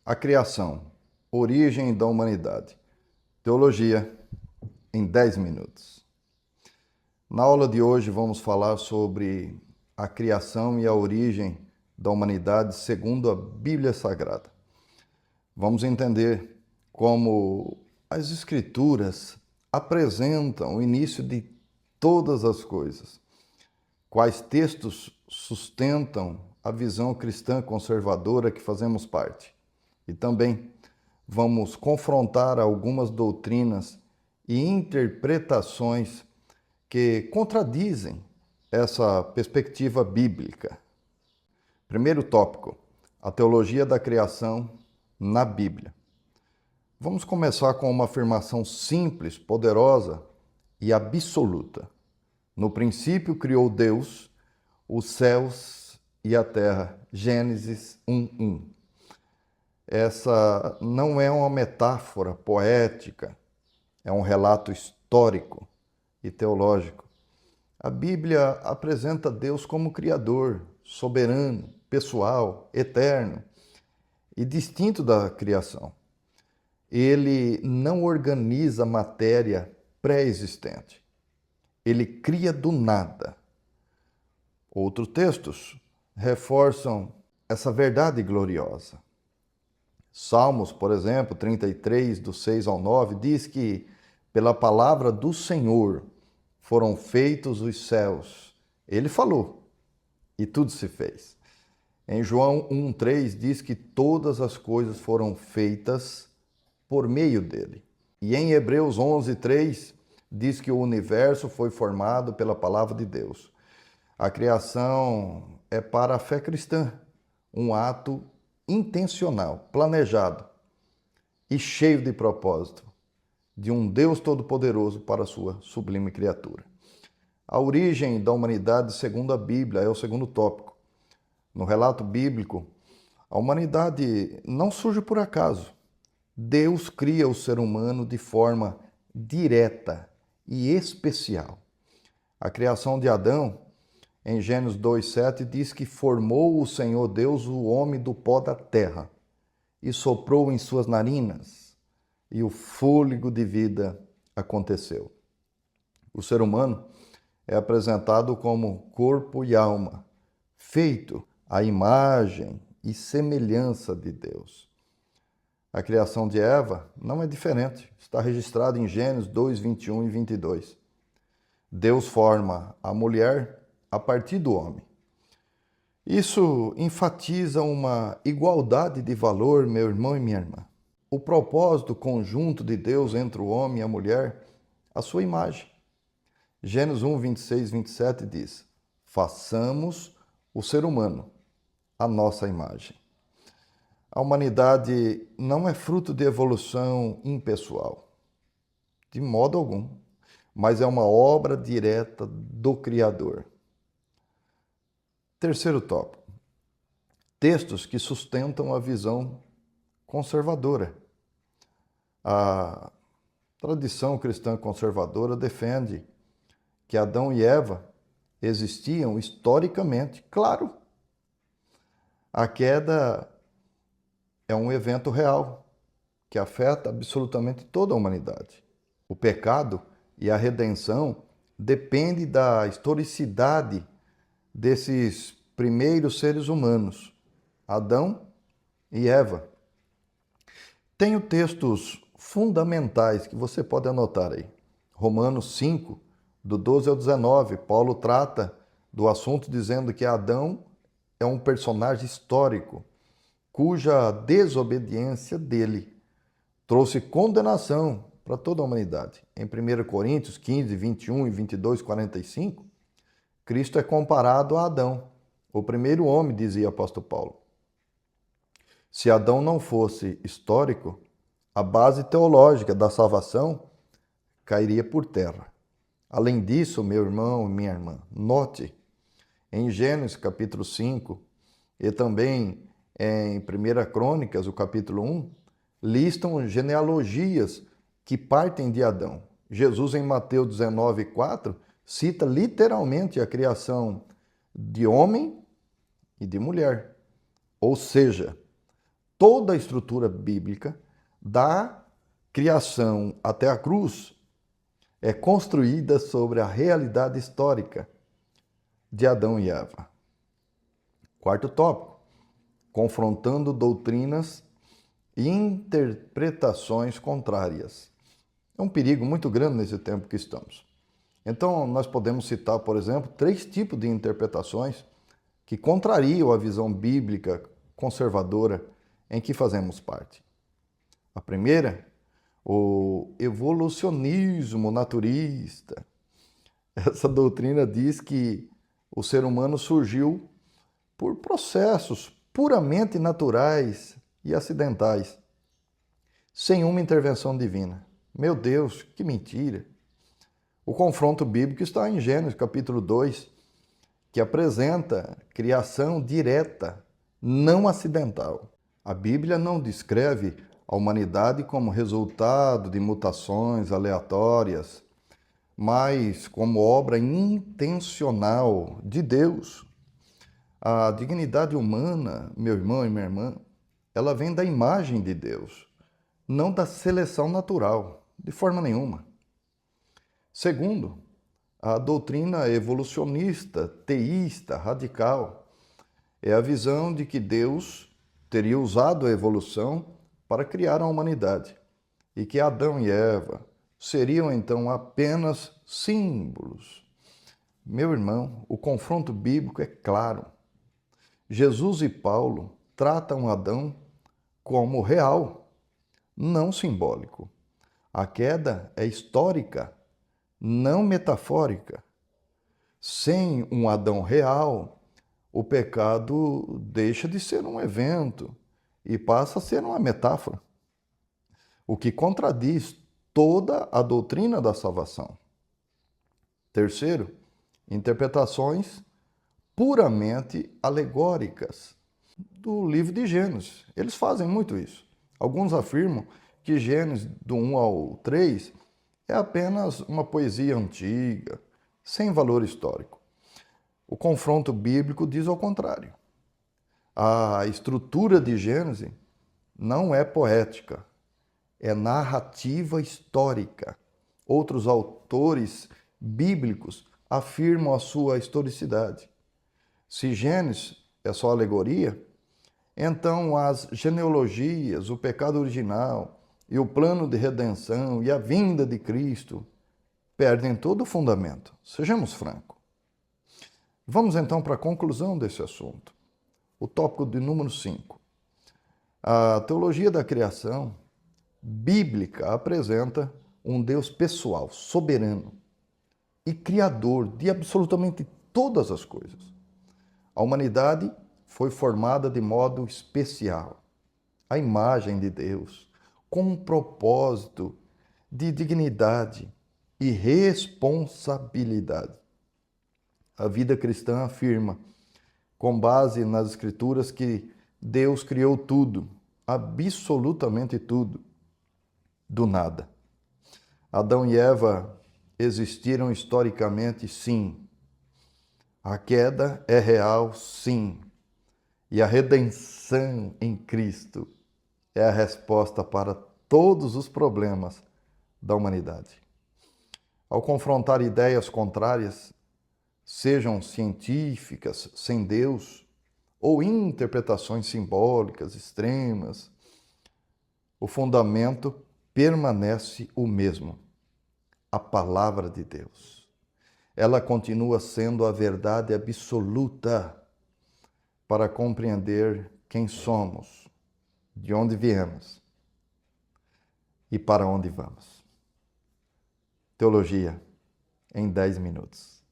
A criação, origem da humanidade. Teologia em 10 minutos. Na aula de hoje vamos falar sobre a criação e a origem da humanidade segundo a Bíblia Sagrada. Vamos entender como as Escrituras apresentam o início de todas as coisas. Quais textos sustentam a visão cristã conservadora que fazemos parte. E também vamos confrontar algumas doutrinas e interpretações que contradizem essa perspectiva bíblica. Primeiro tópico, a teologia da criação na Bíblia. Vamos começar com uma afirmação simples, poderosa e absoluta. No princípio criou Deus os céus e a terra. Gênesis 1:1. Essa não é uma metáfora poética, é um relato histórico e teológico. A Bíblia apresenta Deus como Criador, soberano, pessoal, eterno e distinto da criação. Ele não organiza matéria pré-existente. Ele cria do nada. Outros textos reforçam essa verdade gloriosa. Salmos, por exemplo, 33, do 6 ao 9, diz que pela palavra do Senhor foram feitos os céus. Ele falou e tudo se fez. Em João 1:3 diz que todas as coisas foram feitas por meio dele. E em Hebreus 11:3 diz que o universo foi formado pela palavra de Deus. A criação é para a fé cristã, um ato intencional, planejado e cheio de propósito de um Deus Todo-Poderoso para a sua sublime criatura. A origem da humanidade segundo a Bíblia é o segundo tópico. No relato bíblico, a humanidade não surge por acaso. Deus cria o ser humano de forma direta e especial. A criação de Adão, em Gênesis 2:7, diz que formou o Senhor Deus o homem do pó da terra e soprou em suas narinas, e o fôlego de vida aconteceu. O ser humano é apresentado como corpo e alma, feito à imagem e semelhança de Deus. A criação de Eva não é diferente, está registrado em Gênesis 2:21 e 22. Deus forma a mulher a partir do homem. Isso enfatiza uma igualdade de valor, meu irmão e minha irmã. O propósito conjunto de Deus entre o homem e a mulher, a sua imagem. Gênesis 1:26, 27 diz: façamos o ser humano a nossa imagem. A humanidade não é fruto de evolução impessoal, de modo algum, mas é uma obra direta do Criador. Terceiro tópico, textos que sustentam a visão conservadora. A tradição cristã conservadora defende que Adão e Eva existiam historicamente. Claro, a queda é um evento real que afeta absolutamente toda a humanidade. O pecado e a redenção dependem da historicidade desses primeiros seres humanos, Adão e Eva. Tenho textos fundamentais que você pode anotar aí. Romanos 5, do 12 ao 19, Paulo trata do assunto dizendo que Adão é um personagem histórico, cuja desobediência dele trouxe condenação para toda a humanidade. Em 1 Coríntios 15, 21 e 22, 45, Cristo é comparado a Adão, o primeiro homem, dizia o apóstolo Paulo. Se Adão não fosse histórico, a base teológica da salvação cairia por terra. Além disso, meu irmão e minha irmã, note, em Gênesis capítulo 5 e também em 1 Crônicas, o capítulo 1, listam genealogias que partem de Adão. Jesus, em Mateus 19:4, cita literalmente a criação de homem e de mulher. Ou seja, toda a estrutura bíblica, da criação até a cruz, é construída sobre a realidade histórica de Adão e Eva. Quarto tópico, confrontando doutrinas e interpretações contrárias. É um perigo muito grande nesse tempo que estamos. Então, nós podemos citar, por exemplo, 3 tipos de interpretações que contrariam a visão bíblica conservadora em que fazemos parte. A primeira, o evolucionismo naturista. Essa doutrina diz que o ser humano surgiu por processos puramente naturais e acidentais, sem uma intervenção divina. Meu Deus, que mentira! O confronto bíblico está em Gênesis capítulo 2, que apresenta criação direta, não acidental. A Bíblia não descreve a humanidade como resultado de mutações aleatórias, mas como obra intencional de Deus. A dignidade humana, meu irmão e minha irmã, ela vem da imagem de Deus, não da seleção natural, de forma nenhuma. Segundo, a doutrina evolucionista, teísta, radical, é a visão de que Deus teria usado a evolução para criar a humanidade e que Adão e Eva seriam então apenas símbolos. Meu irmão, o confronto bíblico é claro. Jesus e Paulo tratam Adão como real, não simbólico. A queda é histórica, não metafórica. Sem um Adão real, o pecado deixa de ser um evento e passa a ser uma metáfora, o que contradiz toda a doutrina da salvação. Terceiro, interpretações puramente alegóricas do livro de Gênesis. Eles fazem muito isso. Alguns afirmam que Gênesis do 1 ao 3 é apenas uma poesia antiga, sem valor histórico. O confronto bíblico diz ao contrário. A estrutura de Gênesis não é poética, é narrativa histórica. Outros autores bíblicos afirmam a sua historicidade. Se Gênesis é só alegoria, então as genealogias, o pecado original e o plano de redenção e a vinda de Cristo perdem todo o fundamento. Sejamos francos. Vamos então para a conclusão desse assunto. O tópico de número 5. A teologia da criação bíblica apresenta um Deus pessoal, soberano e criador de absolutamente todas as coisas. A humanidade foi formada de modo especial, à imagem de Deus, com um propósito de dignidade e responsabilidade. A vida cristã afirma, com base nas Escrituras, que Deus criou tudo, absolutamente tudo, do nada. Adão e Eva existiram historicamente, sim. A queda é real, sim. E a redenção em Cristo é a resposta para todos os problemas da humanidade. Ao confrontar ideias contrárias, sejam científicas, sem Deus, ou interpretações simbólicas extremas, o fundamento permanece o mesmo: a palavra de Deus. Ela continua sendo a verdade absoluta para compreender quem somos, de onde viemos e para onde vamos. Teologia em 10 minutos.